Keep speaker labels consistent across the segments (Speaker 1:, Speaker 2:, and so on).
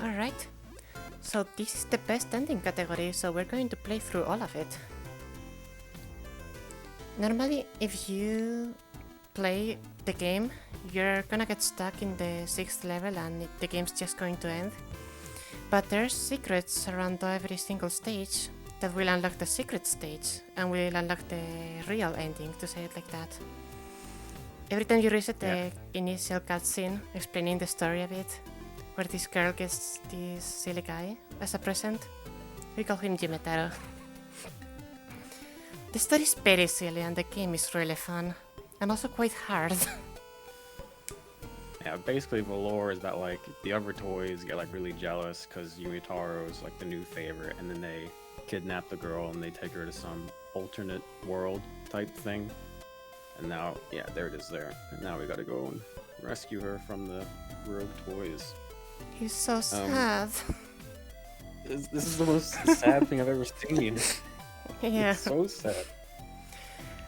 Speaker 1: Alright. So this is the best ending category, so we're going to play through all of it. Normally, if you play the game, you're gonna get stuck in the 6th level and the game's just going to end. But there's secrets around every single stage that will unlock the secret stage and will unlock the real ending, to say it like that. Every time you reset the initial cutscene explaining the story a bit, where this girl gets this silly guy as a present, we call him Gimmick. The story is very silly and the game is really fun, and also quite hard.
Speaker 2: Yeah, basically the lore is that like the other toys get like really jealous because Yumitaro is like the new favorite, and then they kidnap the girl and they take her to some alternate world type thing. And now, yeah, there it is there. And now we gotta go and rescue her from the rogue toys.
Speaker 1: He's so sad.
Speaker 2: This is the most sad thing I've ever seen.
Speaker 1: Yeah.
Speaker 2: It's so sad.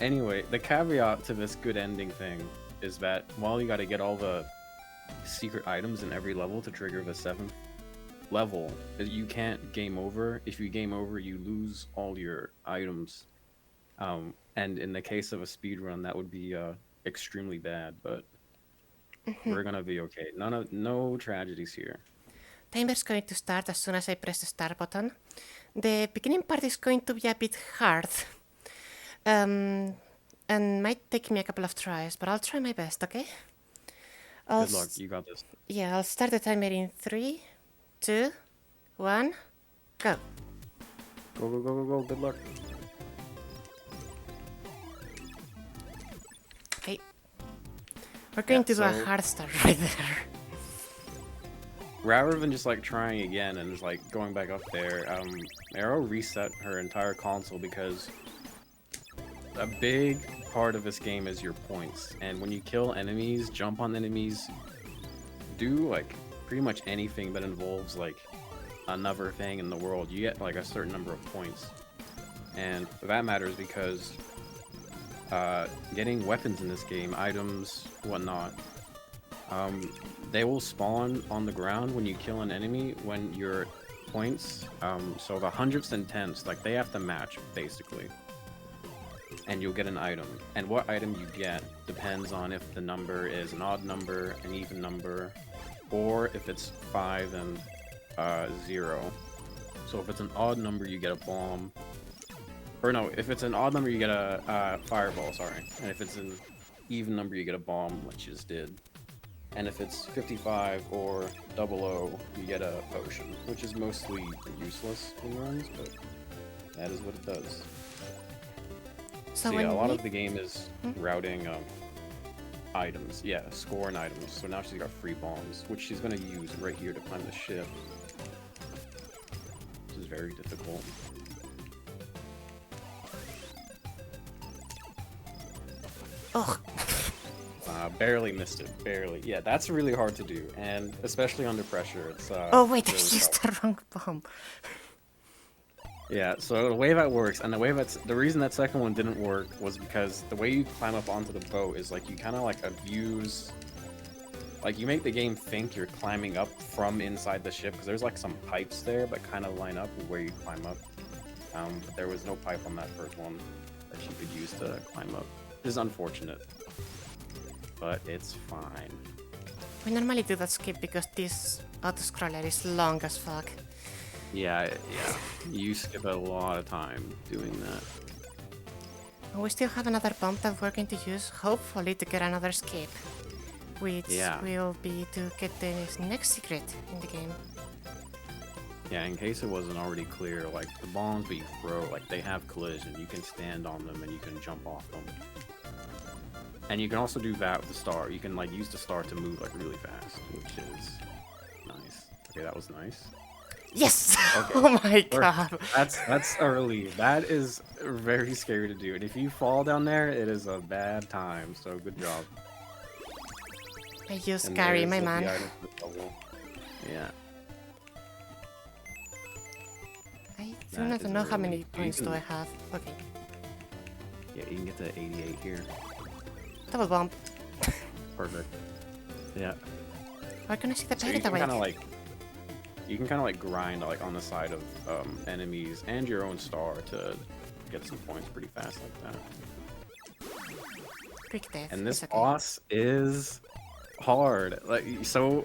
Speaker 2: Anyway, the caveat to this good ending thing is that while you gotta get all the secret items in every level to trigger the 7th level, you can't game over. If you game over, you lose all your items. And in the case of a speedrun, that would be extremely bad, but we're gonna be okay. No tragedies here.
Speaker 1: Timer's going to start as soon as I press the start button. The beginning part is going to be a bit hard. And might take me a couple of tries, but I'll try my best, okay?
Speaker 2: Good luck, you got this.
Speaker 1: Yeah, I'll start the timer in 3, 2, 1, go.
Speaker 2: Go, go, go, go, go, good luck.
Speaker 1: Okay. We're going to do a hard start right there.
Speaker 2: Rather than just like trying again and just like going back up there, Aryll reset her entire console because a big part of this game is your points, and when you kill enemies, jump on enemies, do like pretty much anything that involves like another thing in the world, you get like a certain number of points. And that matters because getting weapons in this game, items, whatnot, they will spawn on the ground when you kill an enemy when your points, so the hundredths and tenths, like they have to match basically. And you'll get an item. And what item you get depends on if the number is an odd number, an even number, or if it's 5 and 0. So if it's an odd number, you get a bomb. Or no, if it's an odd number, you get a fireball, sorry. And if it's an even number, you get a bomb, like you just did. And if it's 55 or 00, you get a potion, which is mostly useless in runs, but that is what it does. So yeah, a lot of the game is routing items. Yeah, score and items. So now she's got free bombs, which she's going to use right here to climb the ship. This is very difficult.
Speaker 1: Oh.
Speaker 2: Barely missed it. Barely. Yeah, that's really hard to do, and especially under pressure. It's
Speaker 1: oh wait,
Speaker 2: really
Speaker 1: I used the wrong bomb.
Speaker 2: Yeah, so the way that works, and the reason that second one didn't work was because the way you climb up onto the boat is like you kind of like abuse, like you make the game think you're climbing up from inside the ship because there's like some pipes there that kind of line up with where you climb up. But there was no pipe on that first one that you could use to climb up. This is unfortunate, but it's fine.
Speaker 1: We normally do that skip because this auto-scroller is long as fuck.
Speaker 2: Yeah, you skip a lot of time doing that.
Speaker 1: And we still have another bomb that we're going to use, hopefully, to get another escape. Which will be to get the next secret in the game.
Speaker 2: Yeah, in case it wasn't already clear, like the bombs that you throw, like they have collision. You can stand on them and you can jump off them. And you can also do that with the star. You can like use the star to move like really fast, which is nice. Okay, that was nice.
Speaker 1: Yes!
Speaker 2: Okay.
Speaker 1: Oh my god.
Speaker 2: That's a relief. That is very scary to do. And if you fall down there, it is a bad time. So good job.
Speaker 1: I use carry, my man.
Speaker 2: Yeah.
Speaker 1: I do not know how many points do I have. Okay.
Speaker 2: Yeah, you can get to 88 here.
Speaker 1: Double bomb.
Speaker 2: Perfect. Yeah.
Speaker 1: We're gonna see the
Speaker 2: So
Speaker 1: pirate
Speaker 2: you can
Speaker 1: awake.
Speaker 2: kind of like, you can kind of like grind like on the side of enemies and your own star to get some points pretty fast like that.
Speaker 1: Quick death.
Speaker 2: And this
Speaker 1: it's okay.
Speaker 2: boss is hard. Like, so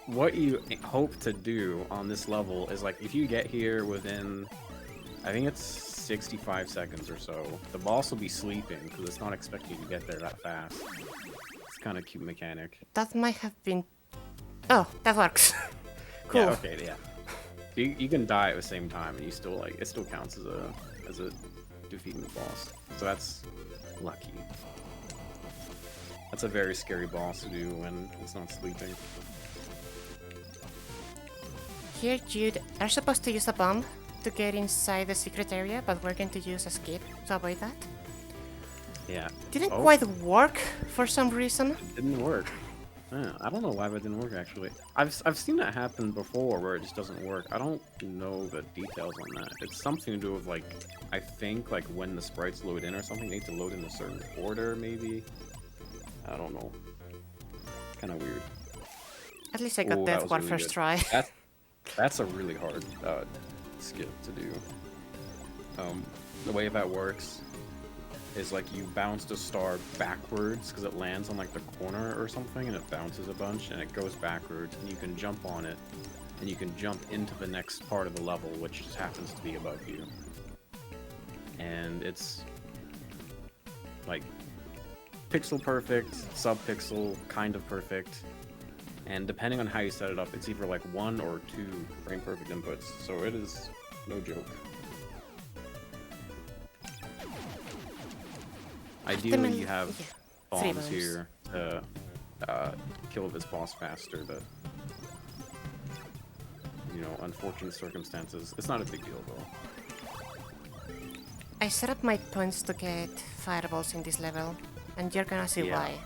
Speaker 2: what you hope to do on this level is like if you get here within, I think it's 65 seconds or so, the boss will be sleeping because it's not expecting you to get there that fast. It's kind of cute mechanic.
Speaker 1: That might have been... Oh, that works. Cool.
Speaker 2: Yeah, okay, yeah. You can die at the same time and you still like it still counts as a defeating the boss. So that's lucky. That's a very scary boss to do when it's not sleeping.
Speaker 1: Here, Jude, are supposed to use a bomb to get inside the secret area, but we're going to use a skip to avoid that.
Speaker 2: Yeah.
Speaker 1: Didn't quite work for some reason.
Speaker 2: Didn't work. I don't know why that didn't work actually. I've seen that happen before where it just doesn't work. I don't know the details on that. It's something to do with like, I think like when the sprites load in or something, they need to load in a certain order maybe. I don't know. Kind of weird.
Speaker 1: At least I got that one
Speaker 2: really
Speaker 1: first
Speaker 2: good.
Speaker 1: try.
Speaker 2: That's a really hard skip to do. The way that works is like you bounce the star backwards because it lands on like the corner or something and it bounces a bunch and it goes backwards and you can jump on it and you can jump into the next part of the level which just happens to be above you. And it's like pixel perfect, sub-pixel, kind of perfect. And depending on how you set it up, it's either like 1 or 2 frame perfect inputs. So it is no joke. Ideally, you have bombs here to kill this boss faster, but you know, unfortunate circumstances. It's not a big deal though.
Speaker 1: I set up my points to get fireballs in this level, and you're gonna see why.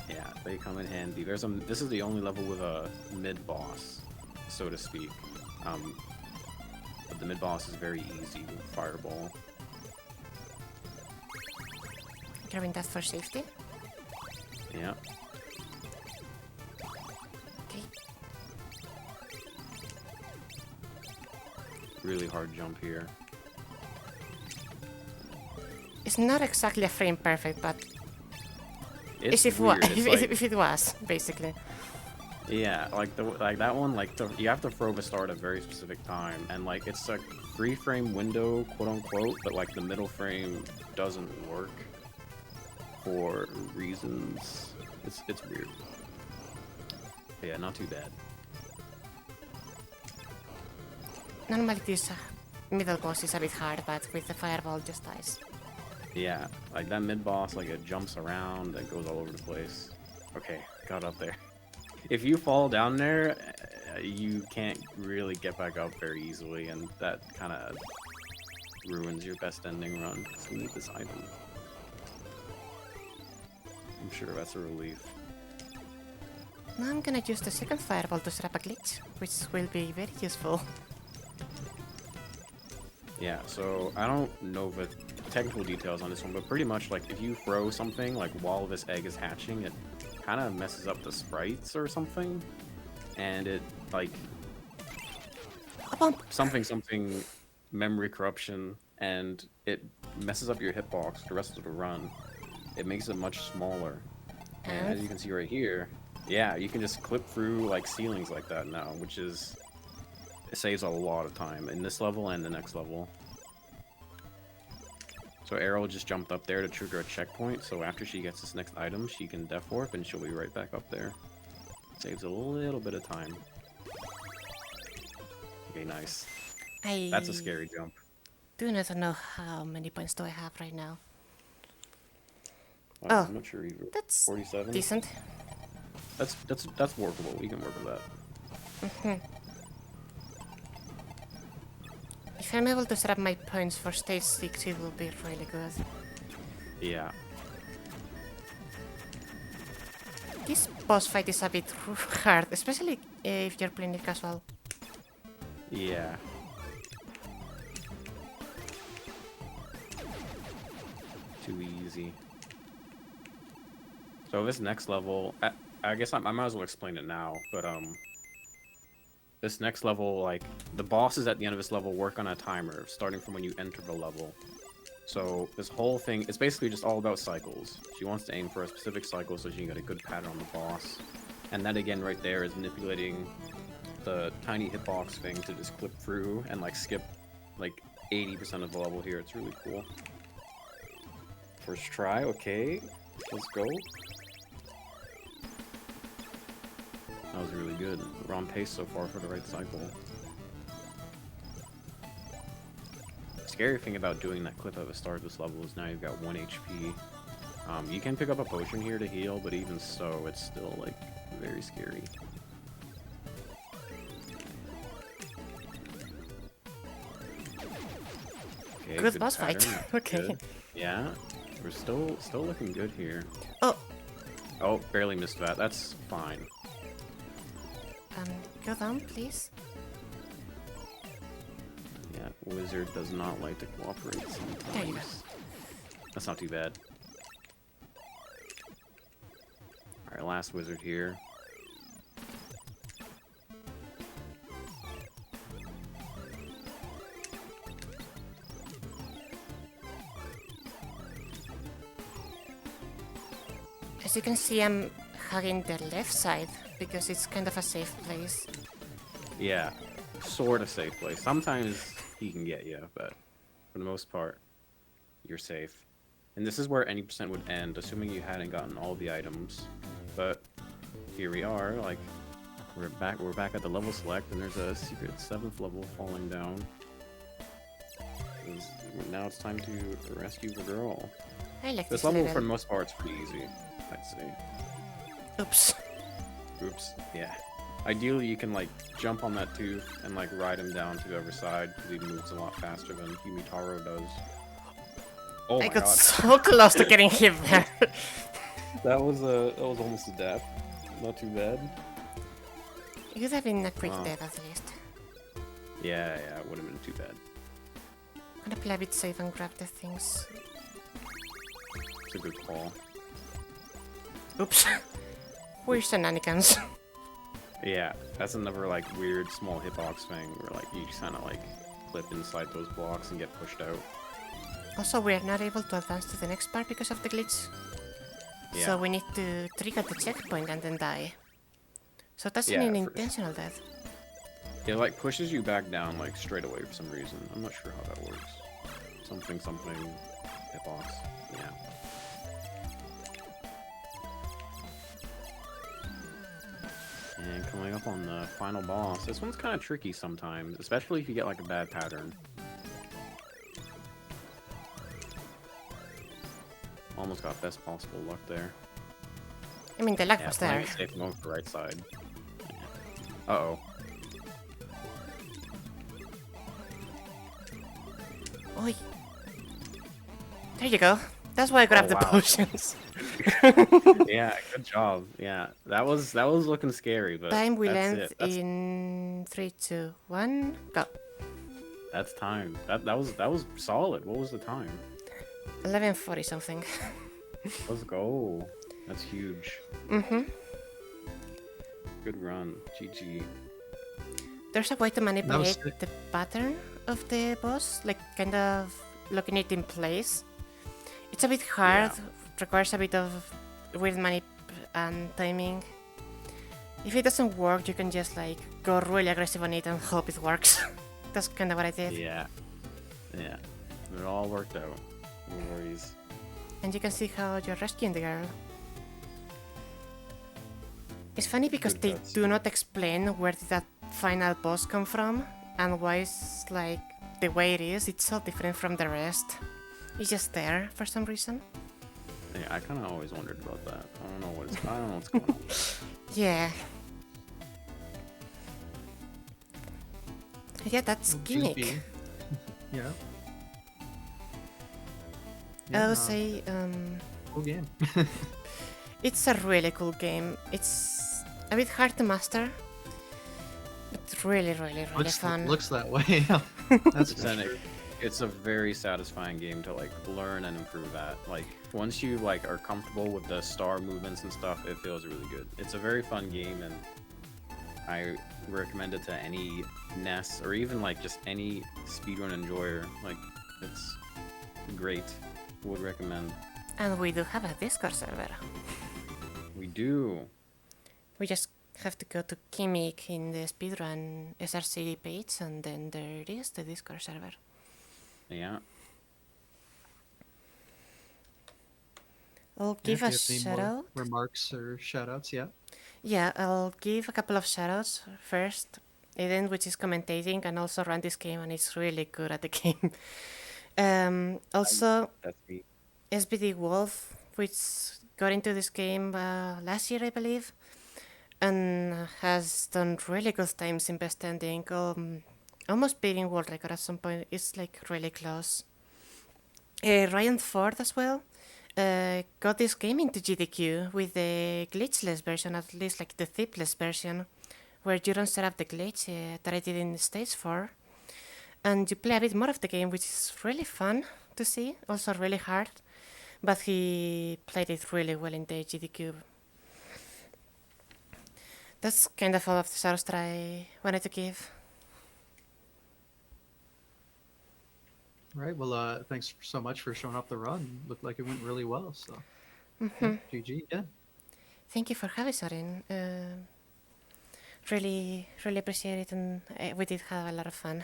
Speaker 2: Yeah, they come in handy. This is the only level with a mid-boss, so to speak. But the mid-boss is very easy with fireball.
Speaker 1: Grabbing that for safety.
Speaker 2: Yeah.
Speaker 1: Okay.
Speaker 2: Really hard jump here.
Speaker 1: It's not exactly a frame perfect, but
Speaker 2: It's
Speaker 1: if
Speaker 2: weird.
Speaker 1: if it was, basically.
Speaker 2: Yeah, like that one, you have to throw the star at a very specific time, and like it's a 3-frame window, quote unquote, but like the middle frame doesn't work for reasons. It's weird. But yeah, not too bad.
Speaker 1: Normally this middle boss is a bit hard, but with the fireball just dies.
Speaker 2: Yeah, like that mid boss, like it jumps around, it goes all over the place. Okay, got up there. If you fall down there, you can't really get back up very easily, and that kind of ruins your best ending run. So we need this item. I'm sure that's a relief.
Speaker 1: Now I'm gonna use the second fireball to set up a glitch, which will be very useful.
Speaker 2: Yeah, so I don't know the technical details on this one, but pretty much like if you throw something like while this egg is hatching, it kind of messes up the sprites or something, and it like something memory corruption, and it messes up your hitbox for the rest of the run. It makes it much smaller, and as you can see right here, yeah, you can just clip through like ceilings like that now, which is it saves a lot of time in this level and the next level. So Aryll just jumped up there to trigger a checkpoint, so after she gets this next item, she can Death Warp and she'll be right back up there. Saves a little bit of time. Okay, nice. That's a scary jump.
Speaker 1: Do not know how many points do I have right now.
Speaker 2: I'm not sure either.
Speaker 1: That's
Speaker 2: 47?
Speaker 1: decent.
Speaker 2: That's workable. We can work with that.
Speaker 1: If I'm able to set up my points for stage 6, it will be really good.
Speaker 2: Yeah.
Speaker 1: This boss fight is a bit hard, especially if you're playing it casual.
Speaker 2: Yeah. Too easy. So this next level, I guess I might as well explain it now, but this next level, like, the bosses at the end of this level work on a timer, starting from when you enter the level. So this whole thing, it's basically just all about cycles. She wants to aim for a specific cycle so she can get a good pattern on the boss. And that again right there is manipulating the tiny hitbox thing to just clip through and like skip like 80% of the level here. It's really cool. First try, okay. Let's go. That was really good. We're on pace so far for the right cycle. The scary thing about doing that clip at the start of this level is now you've got 1 HP. You can pick up a potion here to heal, but even so, it's still like very scary. Okay,
Speaker 1: Good boss fight.
Speaker 2: pattern.
Speaker 1: Okay.
Speaker 2: Good. Yeah, we're still looking good here.
Speaker 1: Oh,
Speaker 2: Oh, barely missed that. That's fine.
Speaker 1: go down, please.
Speaker 2: Yeah, wizard does not like to cooperate
Speaker 1: There you go.
Speaker 2: sometimes. That's not too bad. Alright, last wizard here.
Speaker 1: As you can see, I'm hugging the left side because it's kind of a safe place.
Speaker 2: Yeah, sort of safe place. Sometimes he can get you, but for the most part, you're safe. And this is where any percent would end, assuming you hadn't gotten all the items. But here we are, like we're back at the level select, and there's a secret 7th level falling down. Now it's time to rescue the girl.
Speaker 1: I like
Speaker 2: This
Speaker 1: this
Speaker 2: level,
Speaker 1: level.
Speaker 2: for the most part, is pretty easy, I'd say.
Speaker 1: Oops.
Speaker 2: Oops, yeah. Ideally, you can, like, jump on that tooth and, like, ride him down to the other side, because he moves a lot faster than Yumitaro does. Oh
Speaker 1: I
Speaker 2: my
Speaker 1: got
Speaker 2: god.
Speaker 1: so close to getting hit there.
Speaker 2: That was almost a death. Not too bad.
Speaker 1: It would have been a quick
Speaker 2: Wow.
Speaker 1: death at least.
Speaker 2: Yeah, it would have been too bad.
Speaker 1: I'm gonna play a bit safe and grab the things.
Speaker 2: It's a good call.
Speaker 1: Oops. We're shenanigans.
Speaker 2: Yeah, that's another, like, weird small hitbox thing, where, like, you just kind of, like, clip inside those blocks and get pushed out.
Speaker 1: Also, we're not able to advance to the next part because of the glitch.
Speaker 2: Yeah.
Speaker 1: So we need to trigger the checkpoint and then die. So that's
Speaker 2: Yeah,
Speaker 1: an
Speaker 2: for-
Speaker 1: intentional death.
Speaker 2: It, like, pushes you back down, like, straight away for some reason. I'm not sure how that works. Something, hitbox. Yeah. And coming up on the final boss. This one's kind of tricky sometimes, especially if you get, like, a bad pattern. Almost got best possible luck there.
Speaker 1: I mean, the luck
Speaker 2: Yeah,
Speaker 1: was
Speaker 2: playing
Speaker 1: there.
Speaker 2: it safe and going for the right side. Uh-oh.
Speaker 1: Oi. There you go. That's why I grabbed the
Speaker 2: wow.
Speaker 1: potions.
Speaker 2: Yeah, good job. Yeah, that was looking scary, but
Speaker 1: Time will
Speaker 2: that's
Speaker 1: end
Speaker 2: it. That's,
Speaker 1: in 3, 2, 1, go.
Speaker 2: that's time. That was solid. What was the time?
Speaker 1: 11:40 something.
Speaker 2: Let's go. That's huge.
Speaker 1: Mm-hmm.
Speaker 2: Good run. GG.
Speaker 1: There's a way to manipulate
Speaker 3: sick.
Speaker 1: the pattern of the boss, like kind of locking it in place. It's a bit hard, requires a bit of weird manip and timing. If it doesn't work, you can just like go really aggressive on it and hope it works. That's kind of what I did.
Speaker 2: Yeah. Yeah. It all worked out. No worries.
Speaker 1: And you can see how you're rescuing the girl. It's funny because
Speaker 2: Good
Speaker 1: they
Speaker 2: cuts.
Speaker 1: do not explain where did that final boss come from and why it's like the way it is. It's so different from the rest. It's just there for some reason.
Speaker 2: Yeah, I kind of always wondered about that. I don't know what's going on.
Speaker 1: Yeah. Yeah, that's
Speaker 3: Oh,
Speaker 1: Gimmick.
Speaker 3: juicy. Yeah.
Speaker 1: I would say
Speaker 3: Cool game.
Speaker 1: it's a really cool game. It's a bit hard to master, but really fun.
Speaker 3: Looks that way. That's for
Speaker 2: Then
Speaker 3: sure.
Speaker 2: it's a very satisfying game to like learn and improve at. Like once you like are comfortable with the star movements and stuff, it feels really good. It's a very fun game, and I recommend it to any NES or even like just any speedrun enjoyer. Like, it's great. Would recommend.
Speaker 1: And we do have a Discord server.
Speaker 2: We do.
Speaker 1: We just have to go to Gimmick in the Speedrun SRC page, and then there is the Discord server.
Speaker 2: Yeah.
Speaker 1: I'll give a
Speaker 3: If you have any
Speaker 1: shout
Speaker 3: more
Speaker 1: out.
Speaker 3: remarks or shout outs, yeah.
Speaker 1: Yeah, I'll give a couple of shout outs. First, Eden, which is commentating and also run this game, and is really good at the game. Also,
Speaker 2: That's me.
Speaker 1: SBD Wolf, which got into this game last year, I believe, and has done really good times in best ending, almost beating world record at some point. It's like really close. Ryan Ford as well got this game into GDQ with the glitchless version, at least like the thipless version, where you don't set up the glitch that I did in stage 4, and you play a bit more of the game, which is really fun to see, also really hard, but he played it really well in the GDQ. That's kind of all of the shoutouts that I wanted to give.
Speaker 3: All right. Well, thanks so much for showing up the run. Looked like it went really well. So, yeah, GG. Yeah.
Speaker 1: Thank you for having us, Sorin. Really, really appreciate it, and we did have a lot of fun.